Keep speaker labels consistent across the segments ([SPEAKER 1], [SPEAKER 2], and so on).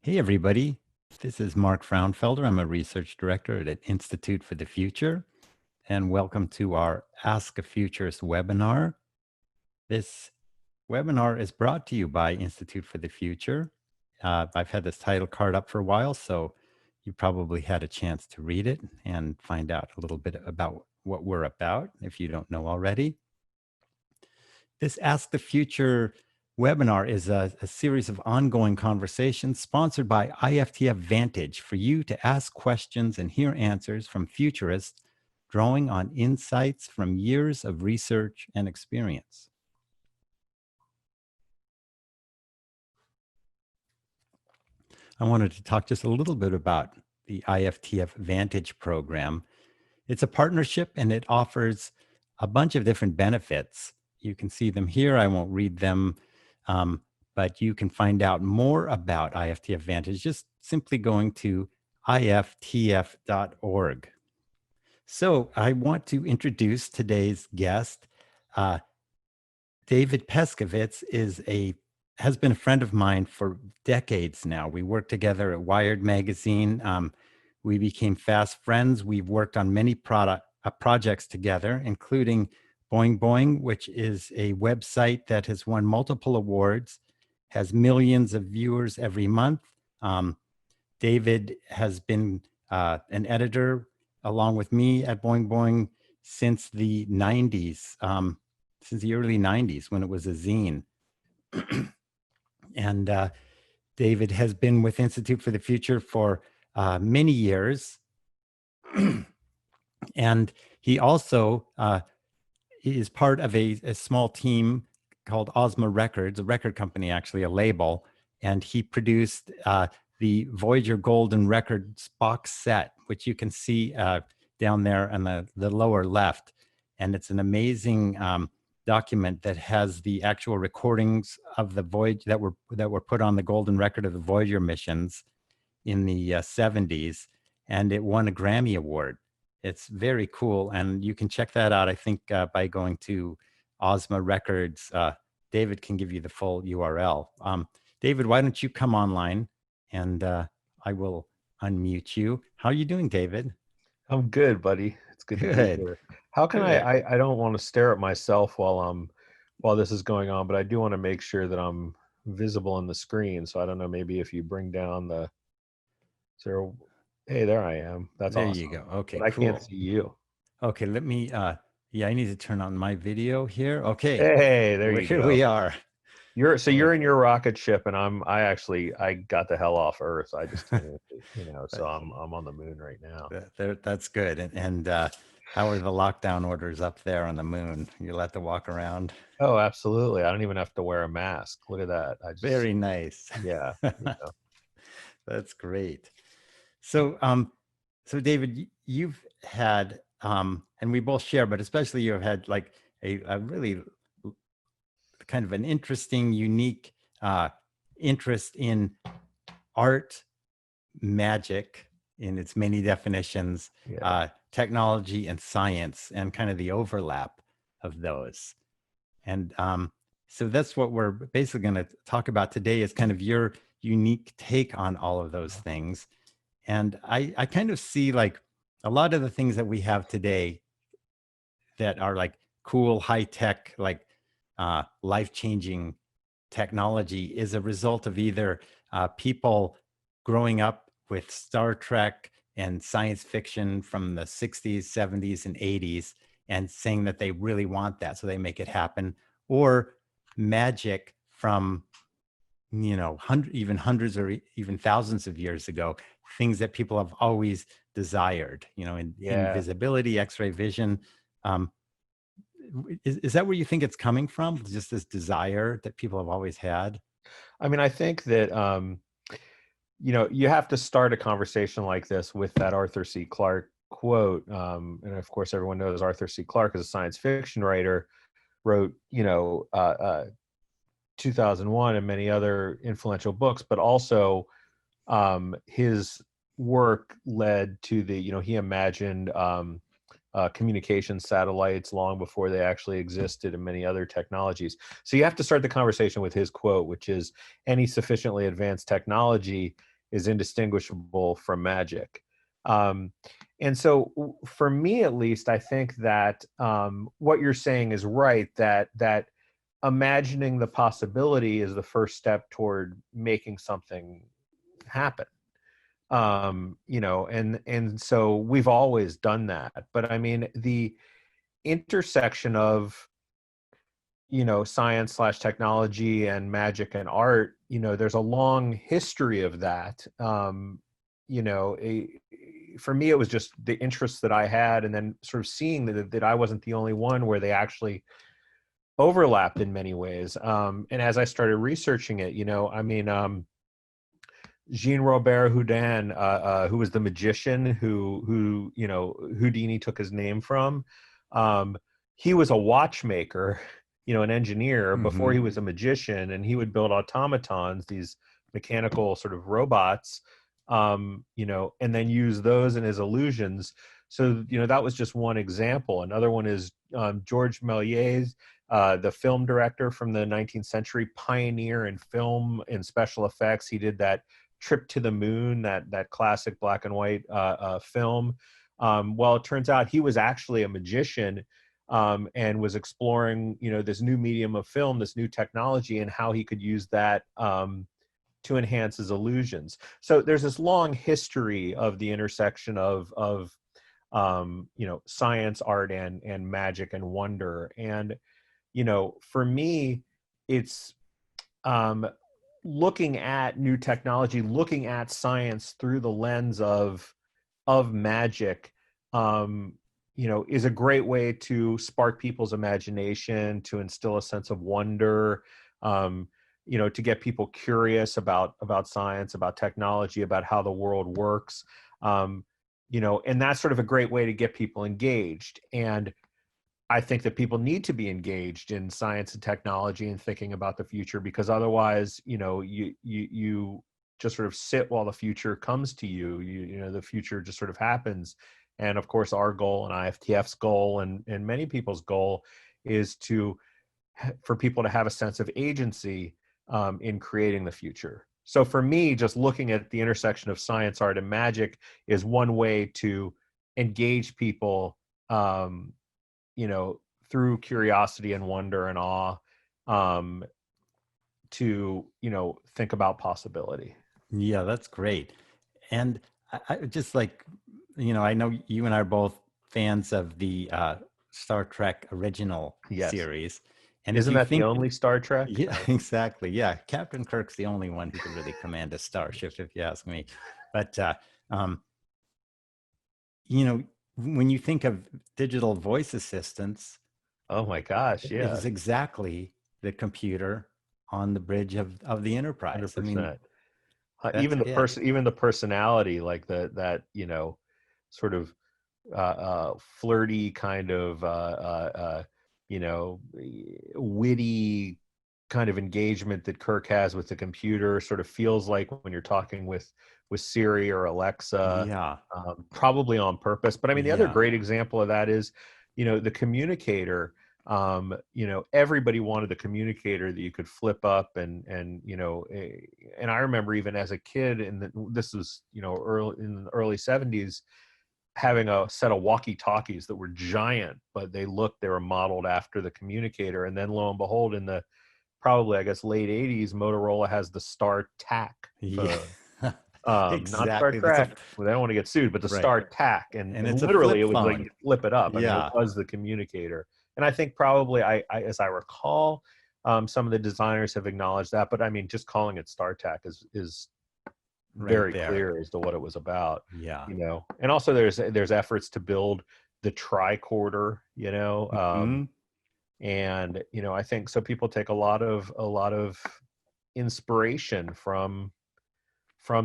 [SPEAKER 1] Hey, everybody. This is Mark Fraunfelder. I'm a research director at Institute for the Future, and welcome to our Ask a Futurist webinar. This webinar is brought to you by Institute for the Future. I've had this title card up for a while, so you probably had a chance to read it and find out a little bit about what we're about, if you don't know already. This Ask the Future webinar is a series of ongoing conversations sponsored by IFTF Vantage for you to ask questions and hear answers from futurists, drawing on insights from years of research and experience. I wanted to talk just a little bit about the IFTF Vantage program. It's a partnership and it offers a bunch of different benefits. You can see them here. I won't read them, but you can find out more about IFTF Vantage just simply going to iftf.org. So I want to introduce today's guest. David Peskovitz has been a friend of mine for decades now. We worked together at Wired Magazine. We became fast friends. We've worked on many projects together, including Boing Boing, which is a website that has won multiple awards, has millions of viewers every month. David has been an editor along with me at Boing Boing since the 90s, since the early 90s when it was a zine. And David has been with Institute for the Future for many years. And he also is part of a small team called Ozma Records, a record company, actually, a label. And he produced the Voyager Golden Records box set, which you can see down there on the lower left. And it's an amazing document that has the actual recordings of the Voyager that were put on the golden record of the Voyager missions in the 70s, and it won a Grammy Award. It's very cool, and you can check that out, I think, by going to Ozma Records. David can give you the full URL. David, why don't you come online, and I will unmute you. How are you doing, David?
[SPEAKER 2] I'm good, buddy. It's good to be here. How can
[SPEAKER 1] Good.
[SPEAKER 2] I don't want to stare at myself while this is going on, but I do want to make sure that I'm visible on the screen. So I don't know, maybe if you bring down the zero. Hey, there I am. That's
[SPEAKER 1] There you
[SPEAKER 2] awesome.
[SPEAKER 1] go. Okay,
[SPEAKER 2] But I can't
[SPEAKER 1] cool.
[SPEAKER 2] see you.
[SPEAKER 1] Okay, let me, yeah, I need to turn on my video here. Okay,
[SPEAKER 2] Hey, there you
[SPEAKER 1] here
[SPEAKER 2] go.
[SPEAKER 1] we are.
[SPEAKER 2] You're in your rocket ship, and I got the hell off Earth. I just so I'm on the moon right now.
[SPEAKER 1] That's good. And how are the lockdown orders up there on the moon? You let to walk around?
[SPEAKER 2] Oh, absolutely. I don't even have to wear a mask. Look at that.
[SPEAKER 1] Very nice.
[SPEAKER 2] Yeah.
[SPEAKER 1] That's great. So, so David, you've had, and we both share, but especially you've had like a really kind of an interesting, unique interest in art, magic in its many definitions,
[SPEAKER 2] Yeah.
[SPEAKER 1] technology and science, and kind of the overlap of those. And so that's what we're basically going to talk about today, is kind of your unique take on all of those things. And I kind of see like a lot of the things that we have today that are like cool, high tech, like life-changing technology is a result of either people growing up with Star Trek and science fiction from the 60s, 70s, and 80s and saying that they really want that, so they make it happen, or magic from, you know, even hundreds or even thousands of years ago, things that people have always desired, you know,
[SPEAKER 2] Yeah.
[SPEAKER 1] invisibility, X-ray vision. Um, is that where you think it's coming from? Just this desire that people have always had?
[SPEAKER 2] I mean, I think that you have to start a conversation like this with that Arthur C. Clarke quote. And of course, everyone knows Arthur C. Clarke is a science fiction writer, wrote, 2001 and many other influential books, but also his work led to he imagined communication satellites long before they actually existed, and many other technologies. So you have to start the conversation with his quote, which is, any sufficiently advanced technology is indistinguishable from magic. Um, and so for me, at least, I think that what you're saying is right, that imagining the possibility is the first step toward making something happen. And so we've always done that. But I mean, the intersection of, science slash technology and magic and art, there's a long history of that. you know, a, for me, it was just the interests that I had, and then sort of seeing that I wasn't the only one where they actually overlapped in many ways. And as I started researching it, Jean Robert Houdin, who was the magician who Houdini took his name from. He was a watchmaker, an engineer before he was a magician, and he would build automatons, these mechanical sort of robots, and then use those in his illusions. So, that was just one example. Another one is Georges Méliès, the film director from the 19th century, pioneer in film and special effects. He did that Trip to the Moon, that classic black and white film. Well, it turns out he was actually a magician, and was exploring, this new medium of film, this new technology, and how he could use that to enhance his illusions. So there's this long history of the intersection of science, art, and magic and wonder. And for me, it's looking at new technology, looking at science through the lens of magic, is a great way to spark people's imagination, to instill a sense of wonder, to get people curious about science, about technology, about how the world works, and that's sort of a great way to get people engaged. And I think that people need to be engaged in science and technology and thinking about the future, because otherwise, you just sort of sit while the future comes to you. The future just sort of happens. And of course, our goal and IFTF's goal and many people's goal is for people to have a sense of agency in creating the future. So for me, just looking at the intersection of science, art, and magic is one way to engage people, through curiosity and wonder and awe, to, think about possibility.
[SPEAKER 1] Yeah, that's great. And I just like, I know you and I are both fans of the Star Trek original
[SPEAKER 2] Yes.
[SPEAKER 1] series. And
[SPEAKER 2] Isn't that the only Star Trek?
[SPEAKER 1] Yeah, exactly. Yeah. Captain Kirk's the only one who can really command a starship, if you ask me. But, when you think of digital voice assistants,
[SPEAKER 2] oh my gosh,
[SPEAKER 1] it
[SPEAKER 2] yeah,
[SPEAKER 1] was exactly the computer on the bridge of the Enterprise.
[SPEAKER 2] 100%.
[SPEAKER 1] I mean,
[SPEAKER 2] Even
[SPEAKER 1] that's it.
[SPEAKER 2] even the personality, like that sort of flirty kind of witty kind of engagement that Kirk has with the computer sort of feels like when you're talking with Siri or Alexa,
[SPEAKER 1] Yeah.
[SPEAKER 2] probably on purpose. But I mean, the other
[SPEAKER 1] Yeah.
[SPEAKER 2] great example of that is, the communicator. Everybody wanted the communicator that you could flip up and I remember even as a kid, and this was, early in the early 70s, having a set of walkie-talkies that were giant, but they were modeled after the communicator. And then lo and behold, in the probably, I guess, late 80s, Motorola has the StarTAC.
[SPEAKER 1] Yeah.
[SPEAKER 2] Not Star
[SPEAKER 1] Exactly.
[SPEAKER 2] Trek. Well, they don't want to get sued, but the
[SPEAKER 1] Right.
[SPEAKER 2] StarTAC. And
[SPEAKER 1] And it's a
[SPEAKER 2] literally
[SPEAKER 1] flip
[SPEAKER 2] it was like
[SPEAKER 1] phone.
[SPEAKER 2] you flip it up. I mean,
[SPEAKER 1] Yeah.
[SPEAKER 2] it was the communicator. And I think probably, I as I recall, some of the designers have acknowledged that. But I mean, just calling it StarTAC is
[SPEAKER 1] Right
[SPEAKER 2] very
[SPEAKER 1] there.
[SPEAKER 2] clear as to what it was about.
[SPEAKER 1] Yeah.
[SPEAKER 2] And also there's efforts to build the tricorder, and I think so people take a lot of inspiration from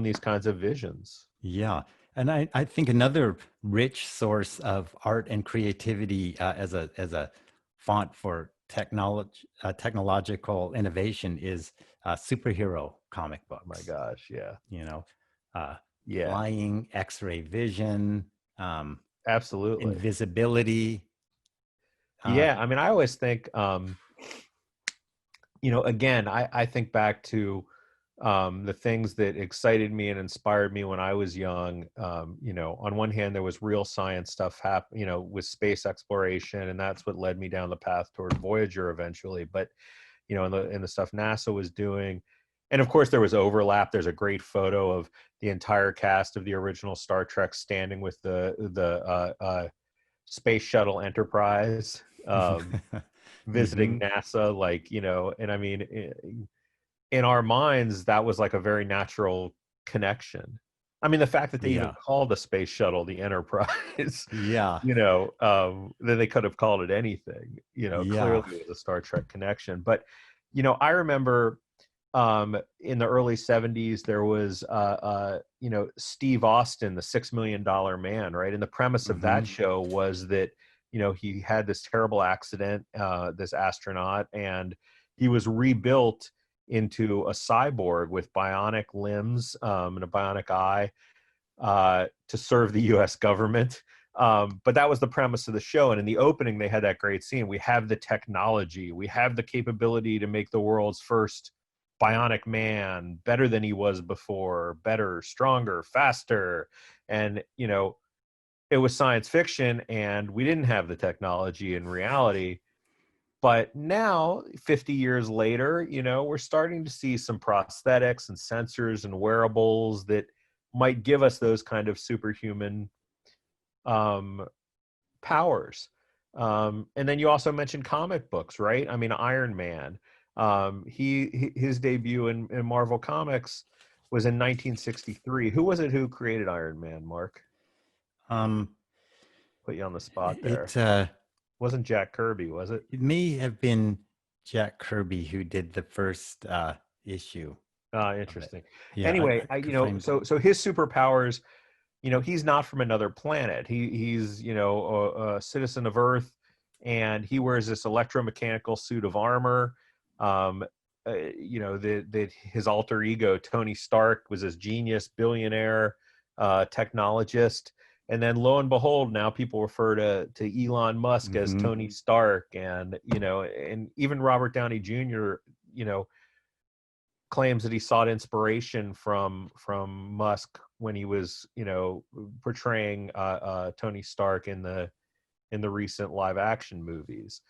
[SPEAKER 2] these kinds of visions.
[SPEAKER 1] Yeah. And I think another rich source of art and creativity as a font for technological innovation is superhero comic
[SPEAKER 2] Oh my
[SPEAKER 1] books.
[SPEAKER 2] gosh, yeah.
[SPEAKER 1] Uh,
[SPEAKER 2] Yeah,
[SPEAKER 1] Flying, X-ray vision,
[SPEAKER 2] absolutely.
[SPEAKER 1] invisibility.
[SPEAKER 2] Yeah, I mean, I always think, again, I think back to the things that excited me and inspired me when I was young. You know, on one hand, there was real science stuff you know, with space exploration, and that's what led me down the path toward Voyager eventually. But, you know, in the stuff NASA was doing. And of course, there was overlap. There's a great photo of the entire cast of the original Star Trek standing with the Space Shuttle Enterprise, visiting
[SPEAKER 1] Hmm.
[SPEAKER 2] NASA, like, you know, and I mean, in our minds, that was like a very natural connection. I mean, the fact that they even
[SPEAKER 1] Yeah.
[SPEAKER 2] called the space shuttle the Enterprise,
[SPEAKER 1] Yeah.
[SPEAKER 2] you know, then they could have called it anything, you know, clearly
[SPEAKER 1] Yeah.
[SPEAKER 2] it was a Star Trek connection. But, you know, I remember in the early 70s, there was, you know, Steve Austin, the $6 Million Man, right? And the premise of that
[SPEAKER 1] Hmm.
[SPEAKER 2] show was that, you know, he had this terrible accident, this astronaut, and he was rebuilt into a cyborg with bionic limbs, and a bionic eye, to serve the US government. But that was the premise of the show. And in the opening, they had that great scene. We have the technology, we have the capability to make the world's first bionic man better than he was before, better, stronger, faster. And, you know, it was science fiction, and we didn't have the technology in reality. But now, 50 years later, you know, we're starting to see some prosthetics and sensors and wearables that might give us those kind of superhuman um, powers. And then you also mentioned comic books, right? I mean, Iron Man. His debut in Marvel Comics was in 1963. Who was it who created Iron Man, Mark?
[SPEAKER 1] Um,
[SPEAKER 2] Put you on the spot there.
[SPEAKER 1] it
[SPEAKER 2] Wasn't Jack Kirby, was it?
[SPEAKER 1] it may have been Jack Kirby who did the first issue of it.
[SPEAKER 2] Interesting.
[SPEAKER 1] Yeah,
[SPEAKER 2] Anyway,
[SPEAKER 1] I
[SPEAKER 2] you
[SPEAKER 1] could
[SPEAKER 2] know,
[SPEAKER 1] find.
[SPEAKER 2] so his superpowers, you know, he's not from another planet. He's, you know, a citizen of Earth, and he wears this electromechanical suit of armor. Um, you know, that his alter ego Tony Stark was this genius billionaire technologist, and then lo and behold, now people refer to Elon Musk as
[SPEAKER 1] Hmm.
[SPEAKER 2] Tony Stark, and you know, and even Robert Downey Jr. You know, claims that he sought inspiration from Musk when he was, you know, portraying Tony Stark in the recent live action movies.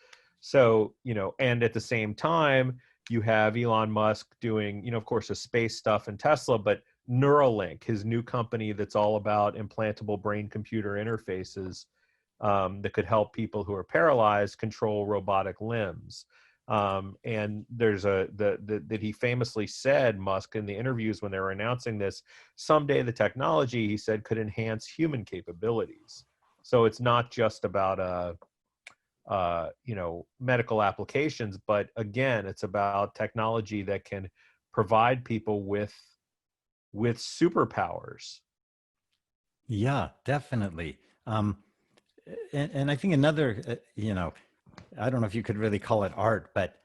[SPEAKER 2] So, you know, and at the same time, you have Elon Musk doing, you know, of course, the space stuff and Tesla, but Neuralink, his new company that's all about implantable brain computer interfaces, that could help people who are paralyzed control robotic limbs. And there's that he famously said, Musk, in the interviews when they were announcing this, someday the technology, he said, could enhance human capabilities. So it's not just about you know, medical applications, but again, it's about technology that can provide people with superpowers.
[SPEAKER 1] Yeah, definitely. And I think another, you know, I don't know if you could really call it art, but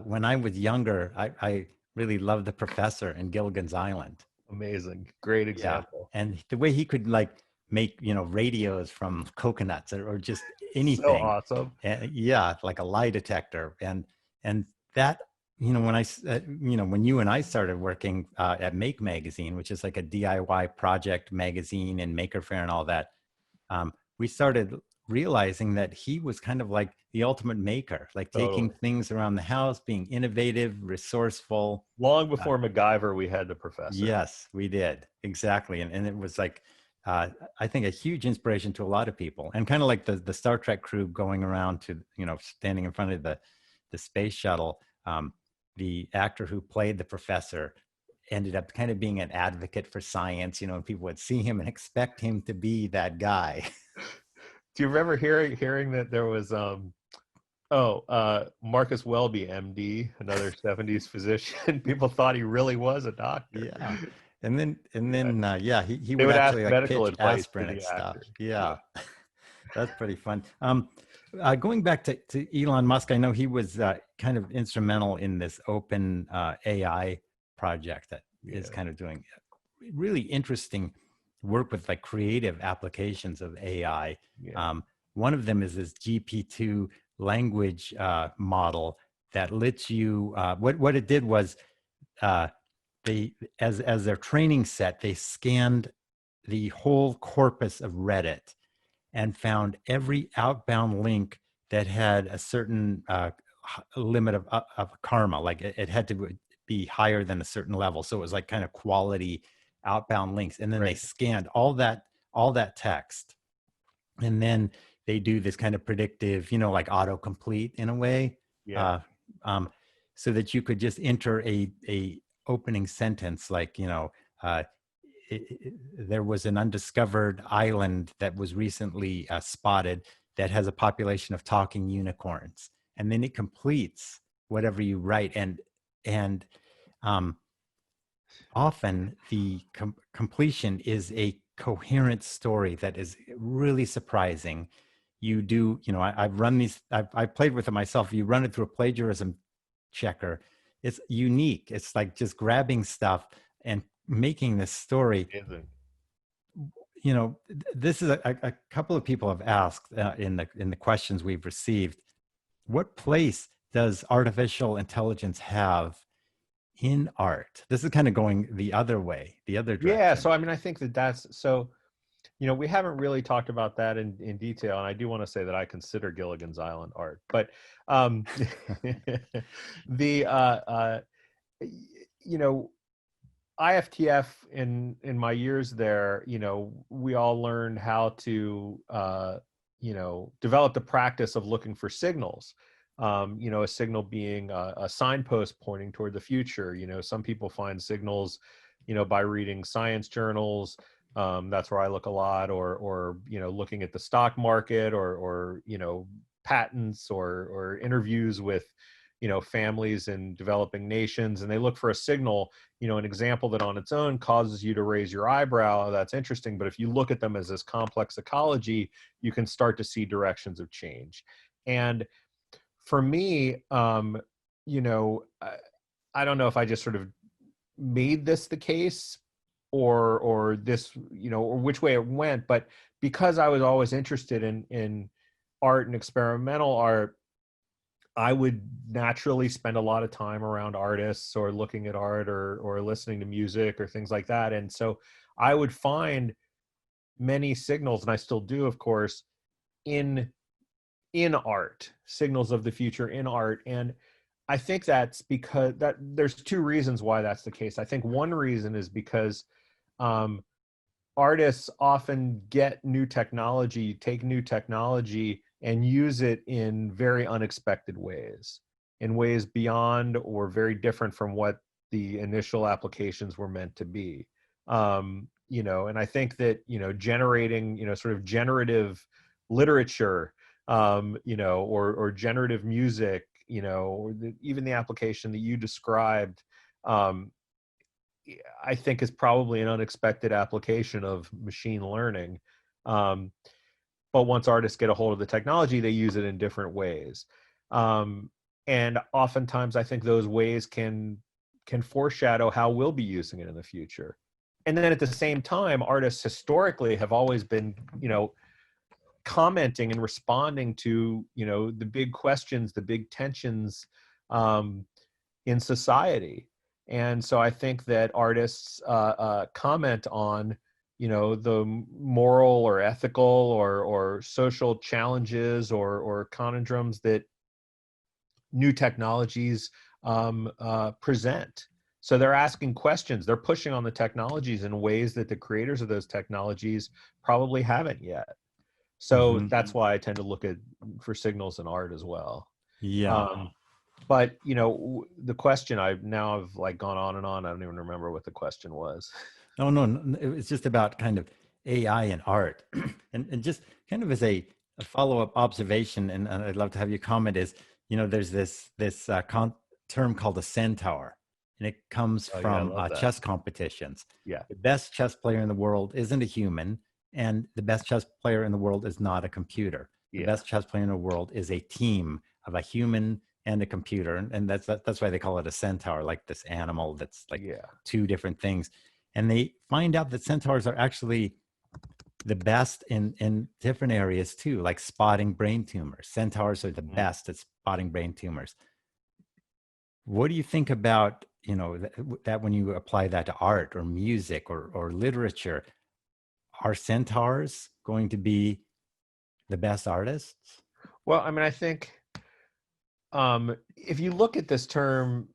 [SPEAKER 1] when I was younger, I really loved the professor in Gilligan's Island.
[SPEAKER 2] Amazing, great
[SPEAKER 1] Yeah,
[SPEAKER 2] example.
[SPEAKER 1] and the way he could like make, you know, radios from coconuts or just
[SPEAKER 2] So
[SPEAKER 1] anything.
[SPEAKER 2] awesome.
[SPEAKER 1] Yeah, like a lie detector, and that, you know, you know, when you and I started working at Make Magazine, which is like a DIY project magazine and Maker Faire and all that, we started realizing that he was kind of like the ultimate maker, like taking
[SPEAKER 2] Totally.
[SPEAKER 1] things around the house, being innovative, resourceful.
[SPEAKER 2] Long
[SPEAKER 1] Uh,
[SPEAKER 2] before MacGyver, we had the professor.
[SPEAKER 1] yes, we did. Exactly. And it was like, I think a huge inspiration to a lot of people, and kind of like the Star Trek crew going around to, you know, standing in front of the space shuttle. The actor who played the professor ended up kind of being an advocate for science, you know, and people would see him and expect him to be that guy.
[SPEAKER 2] Do you remember hearing that there was Marcus Welby, MD, another 70s physician? People thought he really was a doctor.
[SPEAKER 1] Yeah. And then yeah, he
[SPEAKER 2] They
[SPEAKER 1] would
[SPEAKER 2] would ask
[SPEAKER 1] actually like
[SPEAKER 2] medical
[SPEAKER 1] pitch
[SPEAKER 2] advice to
[SPEAKER 1] aspirin and
[SPEAKER 2] the
[SPEAKER 1] stuff.
[SPEAKER 2] actor. Yeah.
[SPEAKER 1] Yeah. That's pretty fun. Going back to Elon Musk, I know he was kind of instrumental in this open AI project that is
[SPEAKER 2] Yeah.
[SPEAKER 1] kind of doing really interesting work with like creative applications of AI.
[SPEAKER 2] Yeah.
[SPEAKER 1] One of them is this GP2 language model that lets you, what it did was uh, they, as their training set, they scanned the whole corpus of Reddit and found every outbound link that had a certain limit of karma. Like it had to be higher than a certain level. So it was like kind of quality outbound links. And then they
[SPEAKER 2] Right.
[SPEAKER 1] scanned all that text. And then they do this kind of predictive, like autocomplete in a way.
[SPEAKER 2] Yeah.
[SPEAKER 1] Uh, so that you could just enter a opening sentence like, uh, there was an undiscovered island that was recently spotted that has a population of talking unicorns, and then it completes whatever you write. And um, often the completion is a coherent story that is really surprising. You do, I've run these, I've played with it myself. You run it through a plagiarism checker. It's unique. It's like just grabbing stuff and making this story.
[SPEAKER 2] Amazing.
[SPEAKER 1] This is a couple of people have asked in the questions we've received, what place does artificial intelligence have in art? This is kind of going the other way, the other direction.
[SPEAKER 2] Yeah. So, I mean, I think that's so, we haven't really talked about that in detail. And I do want to say that I consider Gilligan's Island art, but the, IFTF in my years there, we all learned how to, develop the practice of looking for signals. A signal being a signpost pointing toward the future. Some people find signals, by reading science journals. That's where I look a lot, or looking at the stock market, or patents, or interviews with families in developing nations, and they look for a signal, an example that on its own causes you to raise your eyebrow. That's interesting. But if you look at them as this complex ecology, you can start to see directions of change. And for me, I don't know if I just sort of made this the case, or this, or which way it went, but because I was always interested in art and experimental art, I would naturally spend a lot of time around artists, or looking at art, or listening to music, or things like that. And so I would find many signals, and I still do, of course, in art, signals of the future in art. And I think that's because there's two reasons why that's the case. I think one reason is because artists often take new technology and use it in very unexpected ways, in ways beyond or very different from what the initial applications were meant to be. And I think that, generating, sort of generative literature, or generative music, or even the application that you described, I think is probably an unexpected application of machine learning. But once artists get a hold of the technology, they use it in different ways. And oftentimes I think those ways can foreshadow how we'll be using it in the future. And then at the same time, artists historically have always been, commenting and responding to, the big questions, the big tensions in society. And so I think that artists comment on, the moral or ethical or social challenges or conundrums that new technologies present. So they're asking questions, they're pushing on the technologies in ways that the creators of those technologies probably haven't yet. So that's why I tend to look for signals in art as well.
[SPEAKER 1] Yeah.
[SPEAKER 2] But the question, I've like gone on and on. I don't even remember what the question was.
[SPEAKER 1] Oh, no, it was just about kind of AI and art. and just kind of as a follow-up observation, and I'd love to have you comment, is, there's this term called a centaur, and it comes from chess competitions.
[SPEAKER 2] Yeah.
[SPEAKER 1] The best chess player in the world isn't a human, and the best chess player in the world is not a computer. The best chess player in the world is a team of a human and a computer, and that's why they call it a centaur, like this animal that's like two different things. And they find out that centaurs are actually the best in different areas too, like spotting brain tumors. Centaurs are the best at spotting brain tumors. What do you think about, you know, that when you apply that to art or music or literature, are centaurs going to be the best artists?
[SPEAKER 2] Well, I mean, I think if you look at this term,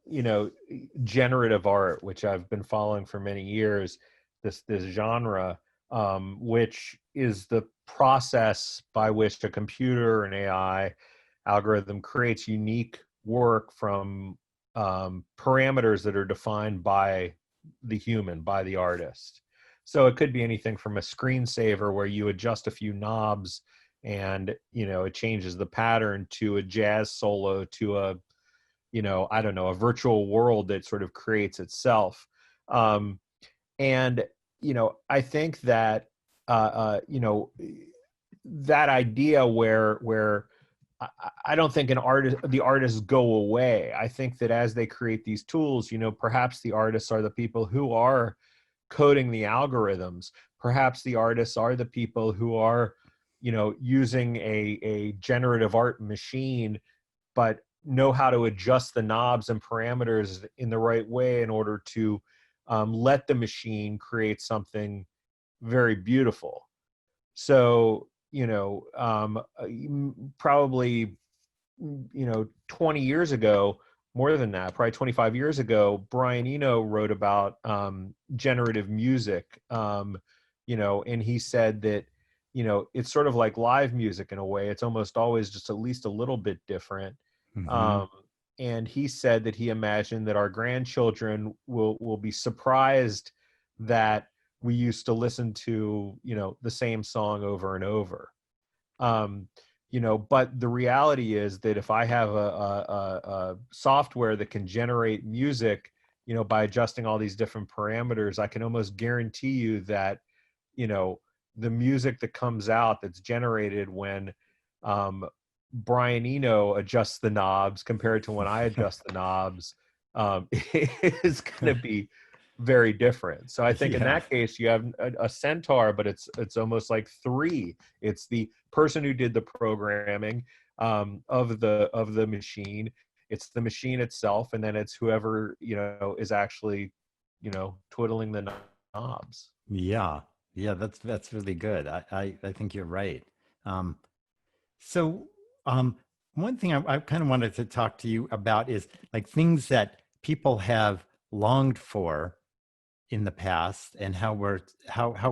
[SPEAKER 2] generative art, which I've been following for many years, this genre, which is the process by which a computer, an AI algorithm creates unique work from parameters that are defined by the human, by the artist. So it could be anything from a screensaver where you adjust a few knobs and it changes the pattern, to a jazz solo, to a I don't know, a virtual world that sort of creates itself. And I think that that idea where I don't think the artists go away. I think that as they create these tools, perhaps the artists are the people who are coding the algorithms. Perhaps the artists are the people who are using a generative art machine, but know how to adjust the knobs and parameters in the right way in order to let the machine create something very beautiful. So, probably, 20 years ago, more than that, probably 25 years ago, Brian Eno wrote about generative music, and he said that, it's sort of like live music in a way. It's almost always just at least a little bit different.
[SPEAKER 1] Mm-hmm.
[SPEAKER 2] Um, and he said that he imagined that our grandchildren will be surprised that we used to listen to, the same song over and over. Um, but the reality is that if I have a software that can generate music, by adjusting all these different parameters, I can almost guarantee you that, the music that comes out that's generated when Brian Eno adjusts the knobs compared to when I adjust the knobs, is going to be very different. So I think in
[SPEAKER 1] Yeah.
[SPEAKER 2] that case you have a centaur, but it's almost like three. It's the person who did the programming of the machine. It's the machine itself, and then it's whoever is actually twiddling the knobs.
[SPEAKER 1] Yeah. Yeah. That's really good. I think you're right. Um, so um, one thing I kind of wanted to talk to you about is like things that people have longed for in the past and how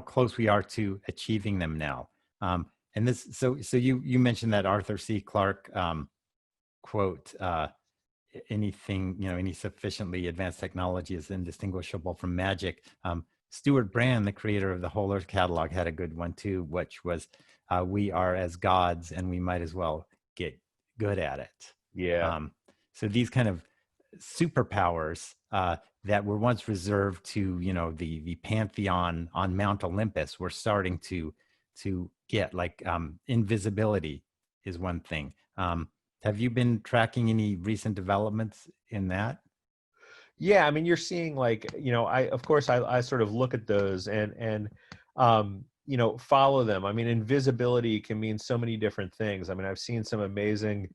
[SPEAKER 1] close we are to achieving them now. And this, so you mentioned that Arthur C. Clarke quote, anything, any sufficiently advanced technology is indistinguishable from magic. Stuart Brand, the creator of the Whole Earth Catalog, had a good one too, which was, we are as gods and we might as well get good at it.
[SPEAKER 2] Yeah.
[SPEAKER 1] So these kind of superpowers that were once reserved to, the pantheon on Mount Olympus, we're starting to get, like, invisibility is one thing. Have you been tracking any recent developments in that?
[SPEAKER 2] Yeah, I mean, you're seeing, like, of course I sort of look at those and follow them. I mean, invisibility can mean so many different things. I mean, I've seen some amazing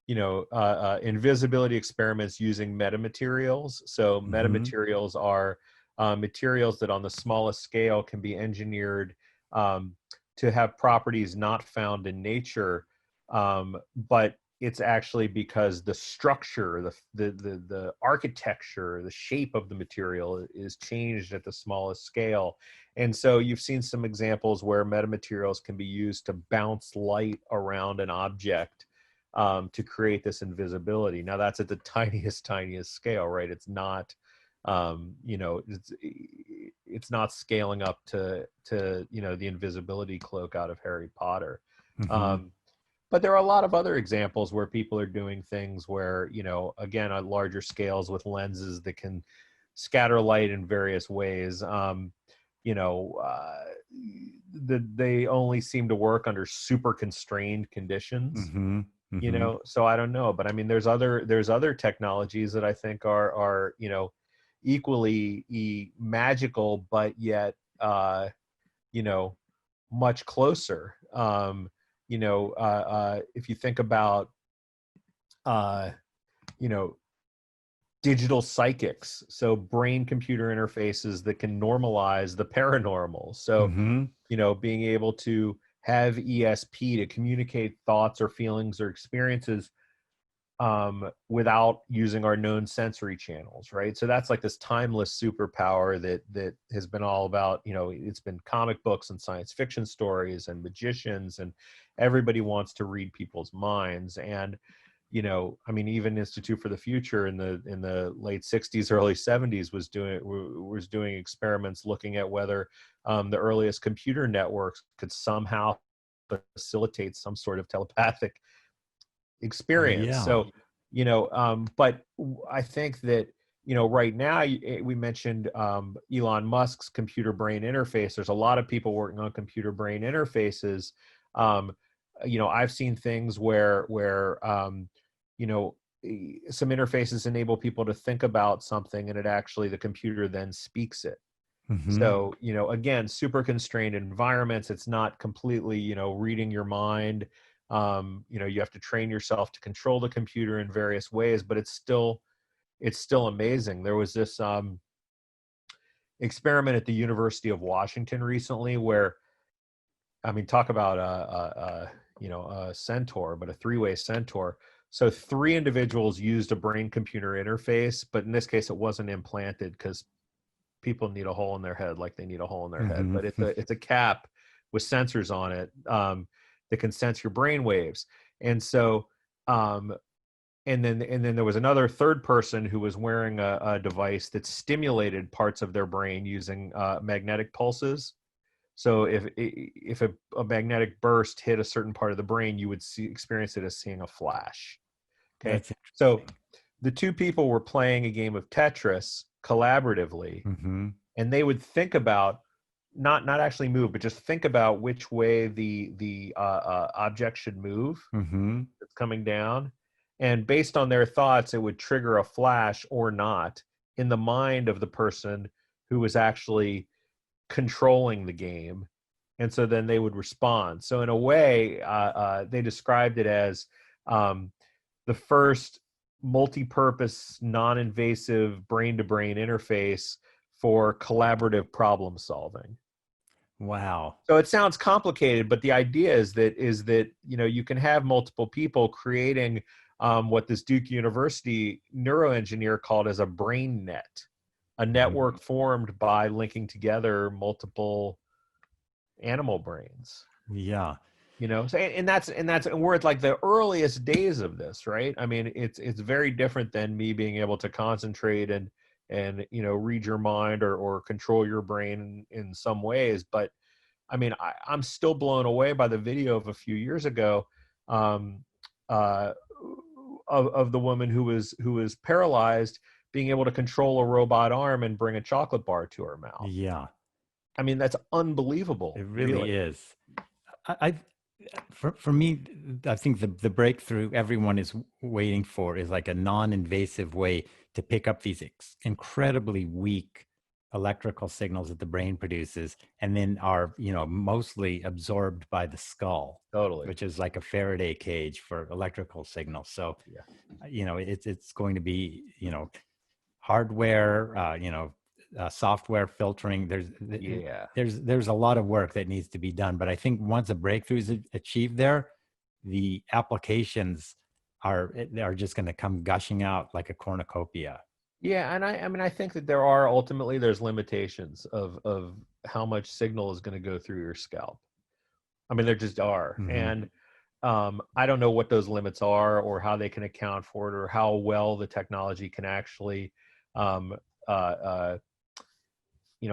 [SPEAKER 2] invisibility experiments using metamaterials. So
[SPEAKER 1] Mm-hmm.
[SPEAKER 2] metamaterials are materials that on the smallest scale can be engineered to have properties not found in nature, but it's actually because the structure, the architecture, the shape of the material is changed at the smallest scale. And so you've seen some examples where metamaterials can be used to bounce light around an object to create this invisibility. Now that's at the tiniest scale, right? It's not, it's not scaling up to the invisibility cloak out of Harry Potter.
[SPEAKER 1] Mm-hmm.
[SPEAKER 2] But there are a lot of other examples where people are doing things where, again, on larger scales with lenses that can scatter light in various ways. They only seem to work under super constrained conditions.
[SPEAKER 1] Mm-hmm. Mm-hmm.
[SPEAKER 2] So I don't know, but I mean, there's other technologies that I think are equally magical, but yet you know much closer. If you think about uh, you know digital psychics, so brain computer interfaces that can normalize the paranormal. So,
[SPEAKER 1] Mm-hmm.
[SPEAKER 2] being able to have ESP to communicate thoughts or feelings or experiences without using our known sensory channels, right? So that's like this timeless superpower that has been all about, it's been comic books and science fiction stories and magicians, and everybody wants to read people's minds. And I mean, even Institute for the Future in the late 60s, early 70s was doing experiments looking at whether the earliest computer networks could somehow facilitate some sort of telepathic
[SPEAKER 1] Oh
[SPEAKER 2] experience.
[SPEAKER 1] yeah.
[SPEAKER 2] So, but I think that, right now we mentioned Elon Musk's computer brain interface. There's a lot of people working on computer brain interfaces. I've seen things where some interfaces enable people to think about something, and the computer then speaks it.
[SPEAKER 1] Mm-hmm.
[SPEAKER 2] So, again, super constrained environments. It's not completely, reading your mind. You have to train yourself to control the computer in various ways, but it's still amazing. There was this experiment at the University of Washington recently where, I mean, talk about a centaur, but a three-way centaur. So three individuals used a brain-computer interface, but in this case, it wasn't implanted because people need a hole in their head like they need a hole in their head.
[SPEAKER 1] Mm-hmm.
[SPEAKER 2] But it's a cap with sensors on it that can sense your brain waves. And so, and then there was another third person who was wearing a device that stimulated parts of their brain using magnetic pulses. So if a magnetic burst hit a certain part of the brain, you would experience it as seeing a flash. Okay,
[SPEAKER 1] That's
[SPEAKER 2] so
[SPEAKER 1] interesting.
[SPEAKER 2] the two people were playing a game of Tetris collaboratively,
[SPEAKER 1] Mm-hmm.
[SPEAKER 2] and they would think about not actually move, but just think about which way the object should move
[SPEAKER 1] Mm-hmm.
[SPEAKER 2] that's coming down, and based on their thoughts, it would trigger a flash or not in the mind of the person who was actually controlling the game, and so then they would respond. So in a way, they described it as the first multi-purpose, non-invasive brain-to-brain interface for collaborative problem solving.
[SPEAKER 1] Wow.
[SPEAKER 2] So it sounds complicated, but the idea is that you can have multiple people creating what this Duke University neuroengineer called as a brain net, a
[SPEAKER 1] Mm-hmm.
[SPEAKER 2] network formed by linking together multiple animal brains.
[SPEAKER 1] Yeah.
[SPEAKER 2] So, and we're at like the earliest days of this, right? I mean, it's very different than me being able to concentrate and read your mind or control your brain in some ways. But I mean, I'm still blown away by the video of a few years ago um, uh, of the woman who was paralyzed being able to control a robot arm and bring a chocolate bar to her mouth.
[SPEAKER 1] Yeah.
[SPEAKER 2] I mean, that's unbelievable,
[SPEAKER 1] It
[SPEAKER 2] really.
[SPEAKER 1] really is. I for me, I think the breakthrough everyone is waiting for is like a non-invasive way to pick up these incredibly weak electrical signals that the brain produces, and then are mostly absorbed by the skull,
[SPEAKER 2] Totally.
[SPEAKER 1] which is like a Faraday cage for electrical signals. So,
[SPEAKER 2] Yeah.
[SPEAKER 1] it's going to be hardware, software filtering.
[SPEAKER 2] Yeah.
[SPEAKER 1] There's a lot of work that needs to be done, but I think once a breakthrough is achieved there, the applications are just going to come gushing out like a cornucopia.
[SPEAKER 2] Yeah, and I mean I think that there's limitations of how much signal is going to go through your scalp. I mean there just are.
[SPEAKER 1] Hmm.
[SPEAKER 2] And I don't know what those limits are or how they can account for it or how well the technology can actually um uh, uh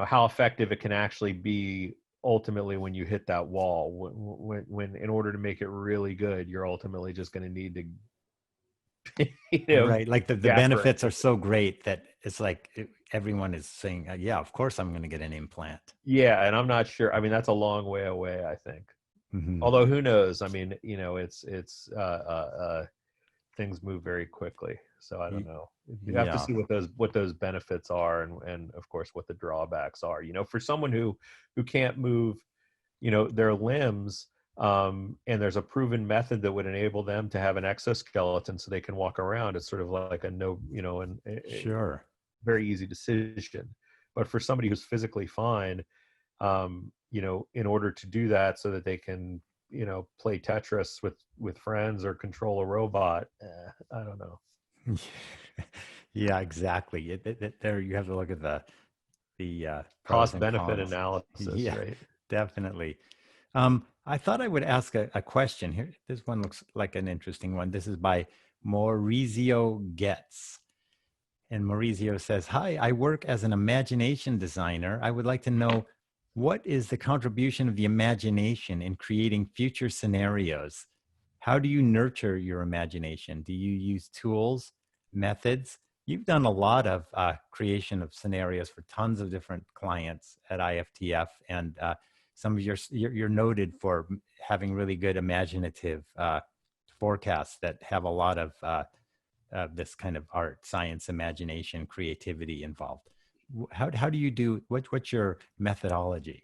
[SPEAKER 2] how effective it can actually be ultimately when you hit that wall. When in order to make it really good, you're ultimately just going to need to
[SPEAKER 1] Right, like the
[SPEAKER 2] gaffer it.
[SPEAKER 1] benefits are so great that it's like everyone is saying, yeah, of course I'm going to get an implant.
[SPEAKER 2] Yeah, and I'm not sure. I mean, that's a long way away, I think.
[SPEAKER 1] Hmm.
[SPEAKER 2] Although who knows? I mean, it's things move very quickly. So I don't know. You have to
[SPEAKER 1] Yeah.
[SPEAKER 2] see what those benefits are and of course what the drawbacks are. For someone who can't move, their limbs, and there's a proven method that would enable them to have an exoskeleton so they can walk around, it's sort of like a no,
[SPEAKER 1] Sure.
[SPEAKER 2] very easy decision. But for somebody who's physically fine, in order to do that so that they can, play Tetris with friends or control a robot, I don't know.
[SPEAKER 1] Yeah, exactly. There you have to look at the pros
[SPEAKER 2] Cost
[SPEAKER 1] and
[SPEAKER 2] benefit
[SPEAKER 1] cons.
[SPEAKER 2] analysis,
[SPEAKER 1] Yeah,
[SPEAKER 2] right?
[SPEAKER 1] definitely. I thought I would ask a question here. This one looks like an interesting one. This is by Maurizio Getz. And Maurizio says, "Hi, I work as an imagination designer. I would like to know, what is the contribution of the imagination in creating future scenarios? How do you nurture your imagination? Do you use tools, methods? You've done a lot of creation of scenarios for tons of different clients at IFTF, and some of you're noted for having really good imaginative forecasts that have a lot of this kind of art, science, imagination, creativity involved. How do you do, what's your methodology?"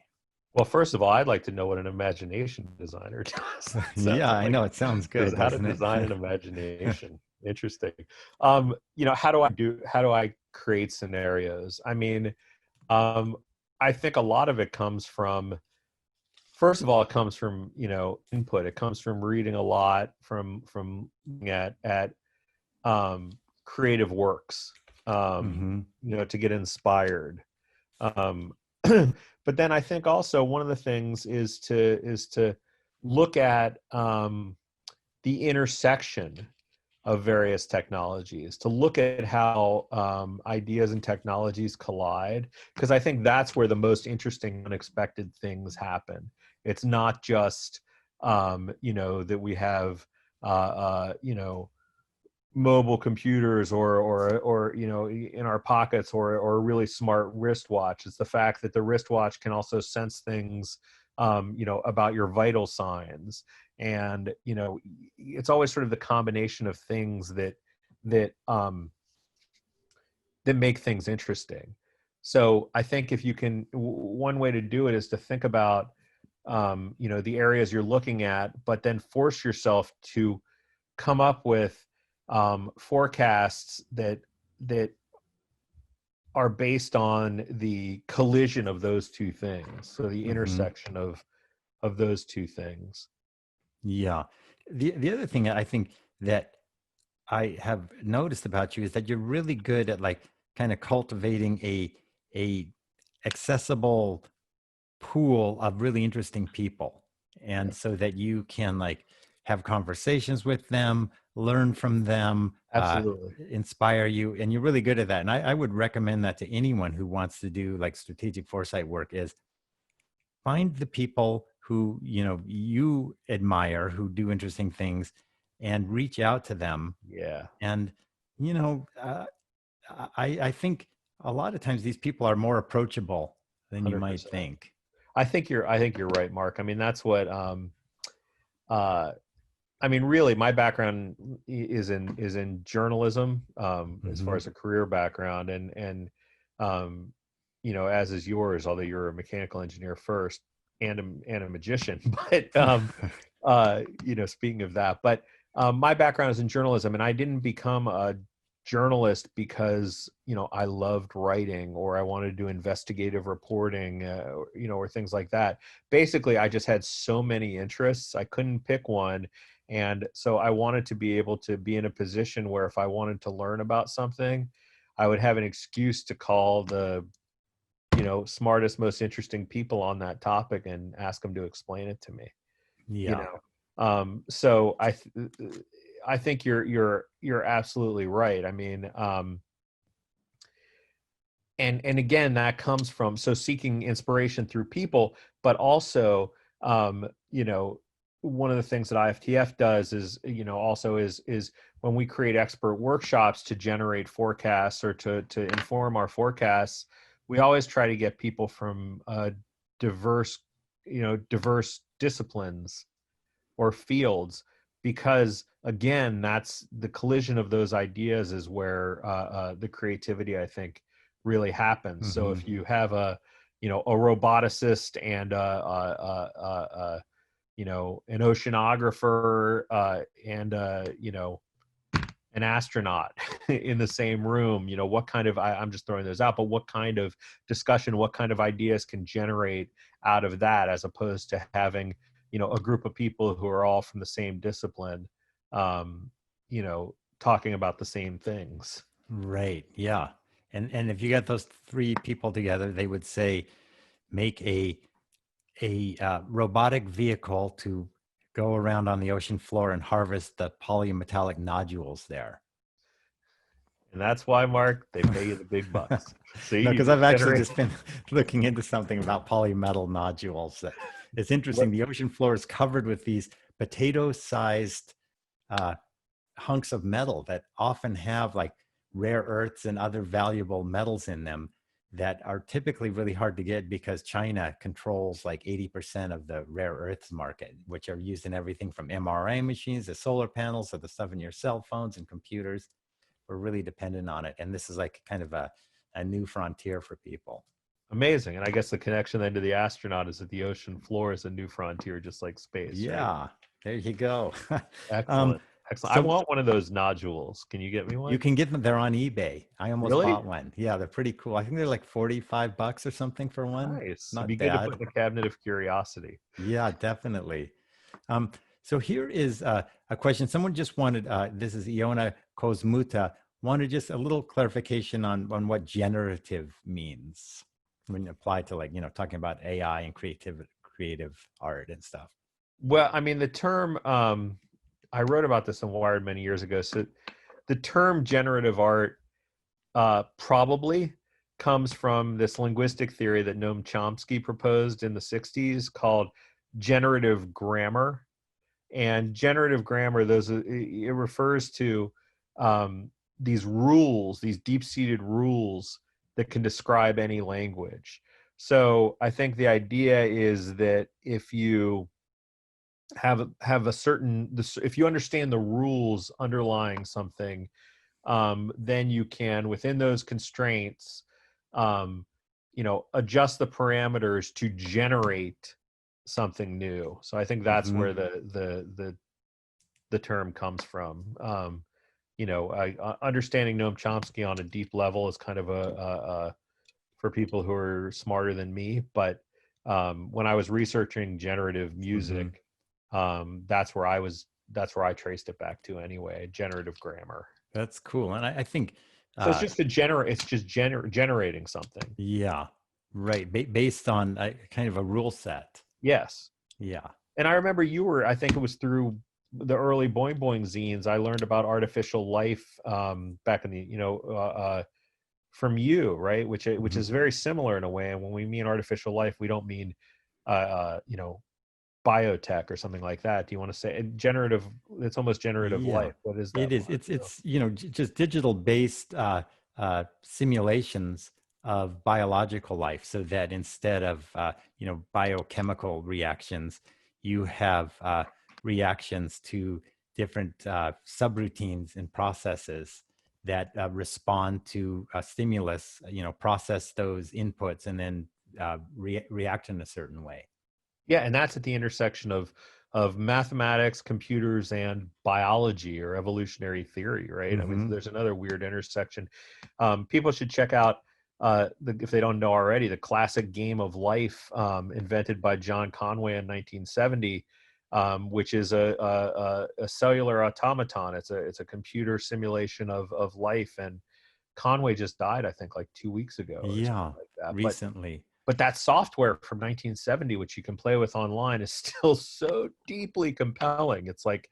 [SPEAKER 2] Well, first of all, I'd like to know what an imagination designer does. That
[SPEAKER 1] Yeah,
[SPEAKER 2] sounds
[SPEAKER 1] I
[SPEAKER 2] like
[SPEAKER 1] know, it sounds good,
[SPEAKER 2] how to
[SPEAKER 1] doesn't
[SPEAKER 2] design
[SPEAKER 1] it?
[SPEAKER 2] an imagination. Interesting. How do I create scenarios? I mean, I think a lot of it comes from, first of all, it comes from, input. It comes from reading a lot, from looking at um, creative works,
[SPEAKER 1] Hmm.
[SPEAKER 2] to get inspired. Um, but then I think also one of the things is to look at the intersection of various technologies, to look at how ideas and technologies collide, because I think that's where the most interesting, unexpected things happen. It's not just that we have mobile computers or in our pockets, or a really smart wristwatch. It's the fact that the wristwatch can also sense things about your vital signs, and it's always sort of the combination of things that um that make things interesting. So I think if you can, one way to do it is to think about the areas you're looking at, but then force yourself to come up with forecasts that are based on the collision of those two things, so the
[SPEAKER 1] Hmm.
[SPEAKER 2] intersection of those two things.
[SPEAKER 1] Yeah. The other thing I think that I have noticed about you is that you're really good at like kind of cultivating a accessible pool of really interesting people,
[SPEAKER 2] Yeah,
[SPEAKER 1] and so that you can like have conversations with them, learn from them,
[SPEAKER 2] absolutely.
[SPEAKER 1] inspire you, and you're really good at that. And I would recommend that to anyone who wants to do like strategic foresight work, is find the people who you admire, who do interesting things, and reach out to them.
[SPEAKER 2] Yeah,
[SPEAKER 1] And you know uh, I think a lot of times these people are more approachable than you might
[SPEAKER 2] 100%.
[SPEAKER 1] think.
[SPEAKER 2] I think you're right, Mark. I mean, that's what uh I mean, really, my background is in journalism, as far
[SPEAKER 1] Hmm.
[SPEAKER 2] as a career background, and um, as is yours, although you're a mechanical engineer first and a magician. But speaking of that, but my background is in journalism, and I didn't become a journalist because I loved writing or I wanted to do investigative reporting, or things like that. Basically, I just had so many interests, I couldn't pick one. And so I wanted to be able to be in a position where if I wanted to learn about something, I would have an excuse to call the smartest, most interesting people on that topic and ask them to explain it to me. you
[SPEAKER 1] Yeah.
[SPEAKER 2] know so I think you're absolutely right. I mean, and again, that comes from, so seeking inspiration through people, but also um you know one of the things that IFTF does is, also is when we create expert workshops to generate forecasts or to inform our forecasts, we always try to get people from diverse diverse disciplines or fields, because again, that's the collision of those ideas is where the creativity, I think, really happens. So
[SPEAKER 1] Hmm.
[SPEAKER 2] if you have a roboticist and you know, an oceanographer and you know, an astronaut in the same room, you know, what kind of, I'm just throwing those out, but what kind of discussion, what kind of ideas can generate out of that, as opposed to having, you know, a group of people who are all from the same discipline, you know, talking about the same things.
[SPEAKER 1] Right. Yeah. And if you got those three people together, they would say, make a robotic vehicle to go around on the ocean floor and harvest the polymetallic nodules there.
[SPEAKER 2] And that's why, Mark, they pay you the big bucks. See,
[SPEAKER 1] No,
[SPEAKER 2] you
[SPEAKER 1] because
[SPEAKER 2] can
[SPEAKER 1] I've actually
[SPEAKER 2] generate.
[SPEAKER 1] just been looking into something about polymetal nodules. That it's interesting. The ocean floor is covered with these potato-sized uh, hunks of metal that often have like rare earths and other valuable metals in them that are typically really hard to get because China controls like 80% of the rare earths market, which are used in everything from MRI machines to solar panels to the stuff in your cell phones and computers. We're really dependent on it. And this is like kind of a new frontier for people.
[SPEAKER 2] Amazing. And I guess the connection then to the astronaut is that the ocean floor is a new frontier, just like space, right?
[SPEAKER 1] Yeah, there you go. um,
[SPEAKER 2] Excellent. Excellent. I
[SPEAKER 1] so
[SPEAKER 2] want one of those nodules. Can you get me
[SPEAKER 1] you
[SPEAKER 2] one?
[SPEAKER 1] can get them. They're on eBay. I almost
[SPEAKER 2] Really?
[SPEAKER 1] bought one. Yeah, they're pretty cool. I think they're like $45 or something for one.
[SPEAKER 2] Nice. It'd be
[SPEAKER 1] Not
[SPEAKER 2] good to put
[SPEAKER 1] bad.
[SPEAKER 2] in the cabinet of curiosity.
[SPEAKER 1] Yeah, definitely. Um, so here is a question. Someone just wanted, this is Iona Kozmuta, wanted just a little clarification on what generative means when applied to, like, you know, talking about AI and creative art and stuff.
[SPEAKER 2] Well, I mean, the term, I wrote about this in Wired many years ago. So the term generative art probably comes from this linguistic theory that Noam Chomsky proposed in the 60s called generative grammar. And generative grammar, it refers to these rules, these deep-seated rules that can describe any language. So I think the idea is that if you have a certain, if you understand the rules underlying something, then you can, within those constraints, you know, adjust the parameters to generate something new. So I think that's
[SPEAKER 1] Hmm.
[SPEAKER 2] where the term comes from. You know, understanding Noam Chomsky on a deep level is kind of a for people who are smarter than me. But when I was researching generative
[SPEAKER 1] Hmm.
[SPEAKER 2] music, that's where I traced it back to anyway. Generative grammar.
[SPEAKER 1] That's cool. And I think,
[SPEAKER 2] So it's
[SPEAKER 1] uh,
[SPEAKER 2] just generating something.
[SPEAKER 1] yeah, right. Based on kind of a rule set.
[SPEAKER 2] Yes.
[SPEAKER 1] Yeah.
[SPEAKER 2] And I remember I think it was through the early Boing Boing zines, I learned about artificial life back in the, you know, from you, right? Which
[SPEAKER 1] Mhm.
[SPEAKER 2] is very similar in a way. And when we mean artificial life, we don't mean, you know, biotech or something like that. Do you want to say generative? It's almost generative
[SPEAKER 1] Yeah,
[SPEAKER 2] life. What is
[SPEAKER 1] it
[SPEAKER 2] that,
[SPEAKER 1] is.
[SPEAKER 2] Mark?
[SPEAKER 1] It's you know, just digital based simulations of biological life, so that instead of you know, biochemical reactions, you have reactions to different subroutines and processes that respond to a stimulus. You know, process those inputs and then react in a certain way.
[SPEAKER 2] Yeah, and that's at the intersection of mathematics, computers, and biology or evolutionary theory, right? I mean,
[SPEAKER 1] Hmm.
[SPEAKER 2] there's another weird intersection. People should check out, if they don't know already, the classic Game of Life, invented by John Conway in 1970, which is a cellular automaton. It's a computer simulation of life, and Conway just died, I think, like 2 weeks ago or something
[SPEAKER 1] Yeah,
[SPEAKER 2] like that.
[SPEAKER 1] recently.
[SPEAKER 2] But that software from 1970, which you can play with online, is still so deeply compelling. It's like,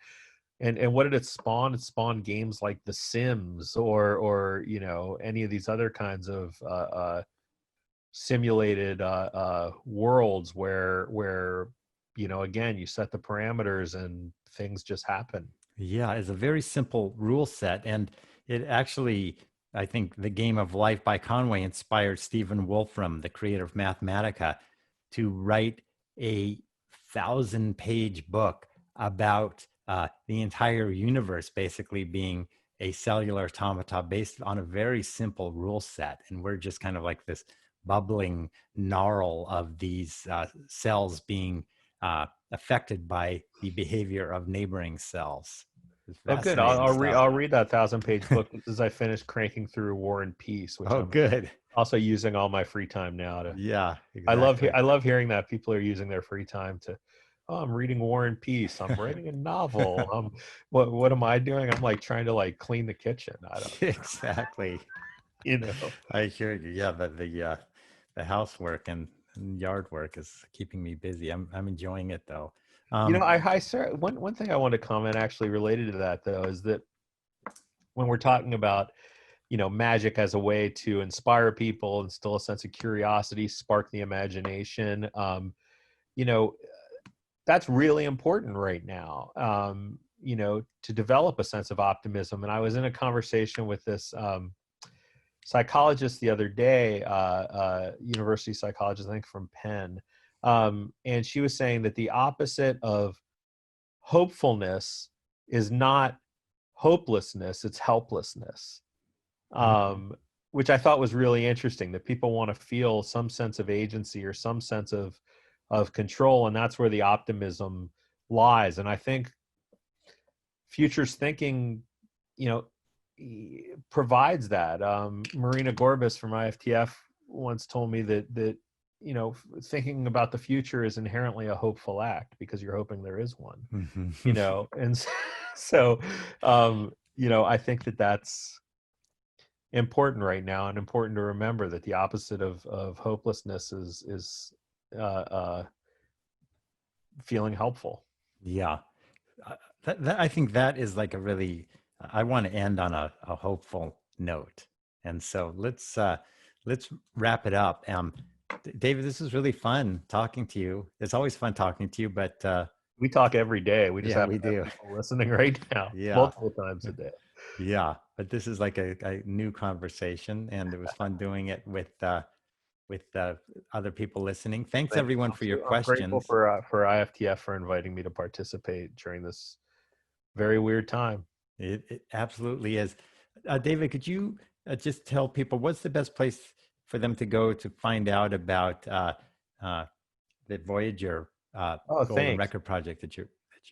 [SPEAKER 2] and what did it spawn? It spawned games like The Sims, or you know, any of these other kinds of simulated worlds where you know, again, you set the parameters and things just happen.
[SPEAKER 1] Yeah, it's a very simple rule set. And it actually, I think The Game of Life by Conway inspired Stephen Wolfram, the creator of Mathematica, to write a 1,000-page book about the entire universe basically being a cellular automata based on a very simple rule set. And we're just kind of like this bubbling gnarl of these cells being affected by the behavior of neighboring cells. It's
[SPEAKER 2] Oh, good.
[SPEAKER 1] fascinating stuff.
[SPEAKER 2] I'll read that 1,000-page book as I finish cranking through War and Peace, which
[SPEAKER 1] Oh,
[SPEAKER 2] I'm
[SPEAKER 1] good.
[SPEAKER 2] also using all my free time now to.
[SPEAKER 1] Yeah, exactly.
[SPEAKER 2] I love hearing that people are using their free time to. Oh, I'm reading War and Peace. I'm writing a novel. What am I doing? I'm like trying to like clean the kitchen. I don't,
[SPEAKER 1] Exactly.
[SPEAKER 2] you know.
[SPEAKER 1] I hear you. Yeah, the housework and yard work is keeping me busy. I'm enjoying it though.
[SPEAKER 2] You know,
[SPEAKER 1] Um,
[SPEAKER 2] I sir, one thing I want to comment actually related to that though is that when we're talking about magic as a way to inspire people, instill a sense of curiosity, spark the imagination, you know that's really important right now, to develop a sense of optimism. And I was in a conversation with this psychologist the other day, university psychologist, I think from Penn, and she was saying that the opposite of hopefulness is not hopelessness, it's helplessness, um, which I thought was really interesting, that people want to feel some sense of agency or some sense of control, and that's where the optimism lies. And I think futures thinking, you know, provides that. Marina Gorbis from IFTF once told me that thinking about the future is inherently a hopeful act because you're hoping there is one. And so I think that that's important right now, and important to remember that the opposite of hopelessness is uh, uh, feeling helpful.
[SPEAKER 1] yeah, I think that is like a really. I want to end on a hopeful note, and so let's wrap it up. David, this is really fun talking to you. It's always fun talking to you, but
[SPEAKER 2] We talk every day. We just
[SPEAKER 1] yeah,
[SPEAKER 2] happen
[SPEAKER 1] we
[SPEAKER 2] to have
[SPEAKER 1] do.
[SPEAKER 2] people listening right now,
[SPEAKER 1] Yeah,
[SPEAKER 2] multiple times a day.
[SPEAKER 1] yeah. But this is like a new conversation, and it was fun doing it with other people listening. Thanks
[SPEAKER 2] Thank
[SPEAKER 1] everyone for your
[SPEAKER 2] you. I'm grateful
[SPEAKER 1] questions.
[SPEAKER 2] for IFTF for inviting me to participate during this very weird time.
[SPEAKER 1] It absolutely is. David, could you just tell people what's the best place for them to go to find out about uh, the Voyager
[SPEAKER 2] Oh,
[SPEAKER 1] Golden
[SPEAKER 2] thanks.
[SPEAKER 1] Record project that you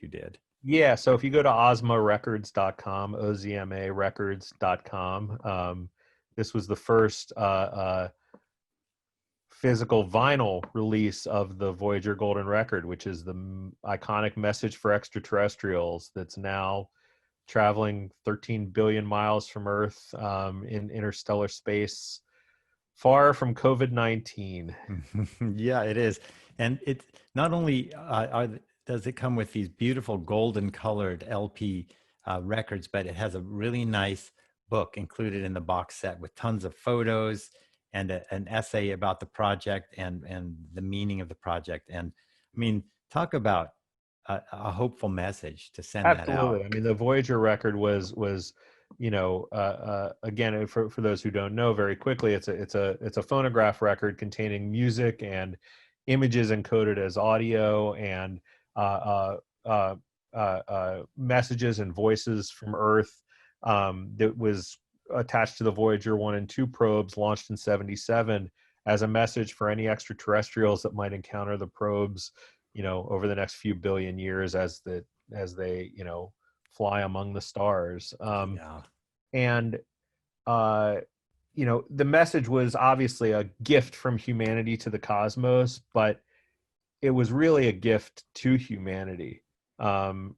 [SPEAKER 1] did?
[SPEAKER 2] Yeah, so if you go to ozmarecords.com, OZMA records.com, this was the first physical vinyl release of the Voyager Golden Record, which is the iconic message for extraterrestrials that's now traveling 13 billion miles from Earth, in interstellar space, far from COVID-19.
[SPEAKER 1] Yeah, it is, and it not only does it come with these beautiful golden colored LP records, but it has a really nice book included in the box set with tons of photos and an essay about the project and the meaning of the project. And I mean, talk about a hopeful message to send that out.
[SPEAKER 2] Absolutely. I mean, the Voyager record was again, for those who don't know, very quickly, it's a phonograph record containing music and images encoded as audio, and messages and voices from Earth, that was attached to the Voyager 1 and 2 probes launched in '77 as a message for any extraterrestrials that might encounter the probes, over the next few billion years as they fly among the stars.
[SPEAKER 1] Yeah.
[SPEAKER 2] And the message was obviously a gift from humanity to the cosmos, but it was really a gift to humanity. And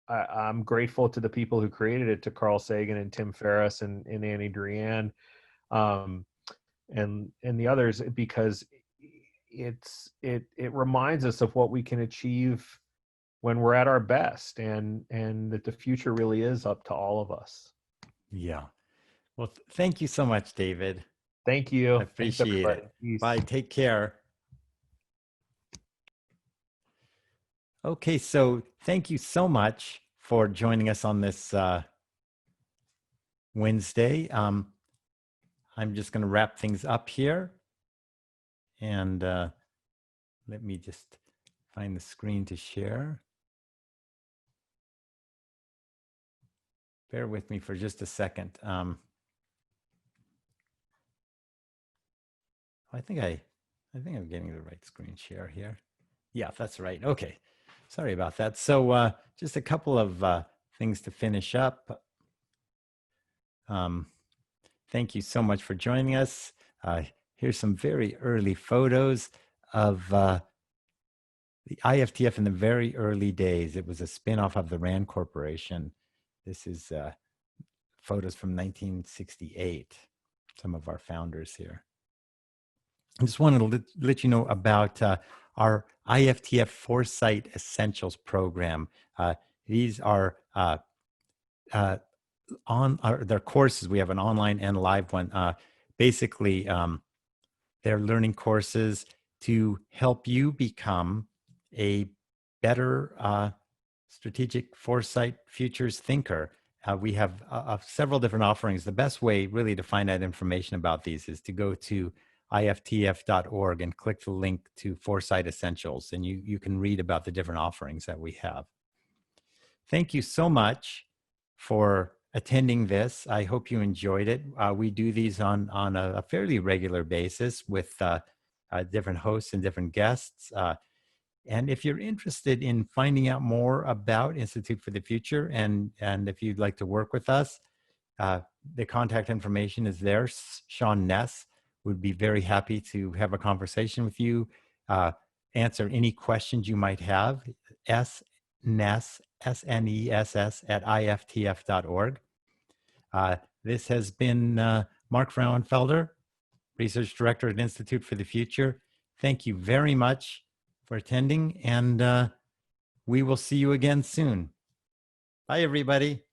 [SPEAKER 2] I'm grateful to the people who created it, to Carl Sagan and Tim Ferriss and Annie Drian, um, and the others, because it reminds us of what we can achieve when we're at our best, and that the future really is up to all of us.
[SPEAKER 1] Yeah. Well, thank you so much, David.
[SPEAKER 2] Thank
[SPEAKER 1] I
[SPEAKER 2] you. Thanks,
[SPEAKER 1] appreciate
[SPEAKER 2] everybody.
[SPEAKER 1] it.
[SPEAKER 2] Peace.
[SPEAKER 1] Bye. Take care. Okay, so thank you so much for joining us on this Wednesday. I'm just going to wrap things up here, and let me just find the screen to share. Bear with me for just a second. I think I I think I'm getting the right screen share here. Yeah, that's right. Okay. Sorry about that. So just a couple of things to finish up. Thank you so much for joining us. Here's some very early photos of the IFTF in the very early days. It was a spinoff of the RAND Corporation. This is photos from 1968, some of our founders here. I just wanted to let you know about our IFTF Foresight Essentials program. These are their courses. We have an online and live one. Basically, they're learning courses to help you become a better strategic foresight futures thinker. We have several different offerings. The best way really to find out information about these is to go to iftf.org and click the link to Foresight Essentials, and you can read about the different offerings that we have. Thank you so much for attending this. I hope you enjoyed it. We do these on a fairly regular basis with different hosts and different guests. And if you're interested in finding out more about Institute for the Future, and if you'd like to work with us, the contact information is there. Sean Ness would be very happy to have a conversation with you, answer any questions you might have. Sness, S-N-E-S-S at iftf.org. This has been Mark Frauenfelder, Research Director at Institute for the Future. Thank you very much for attending, and we will see you again soon. Bye, everybody.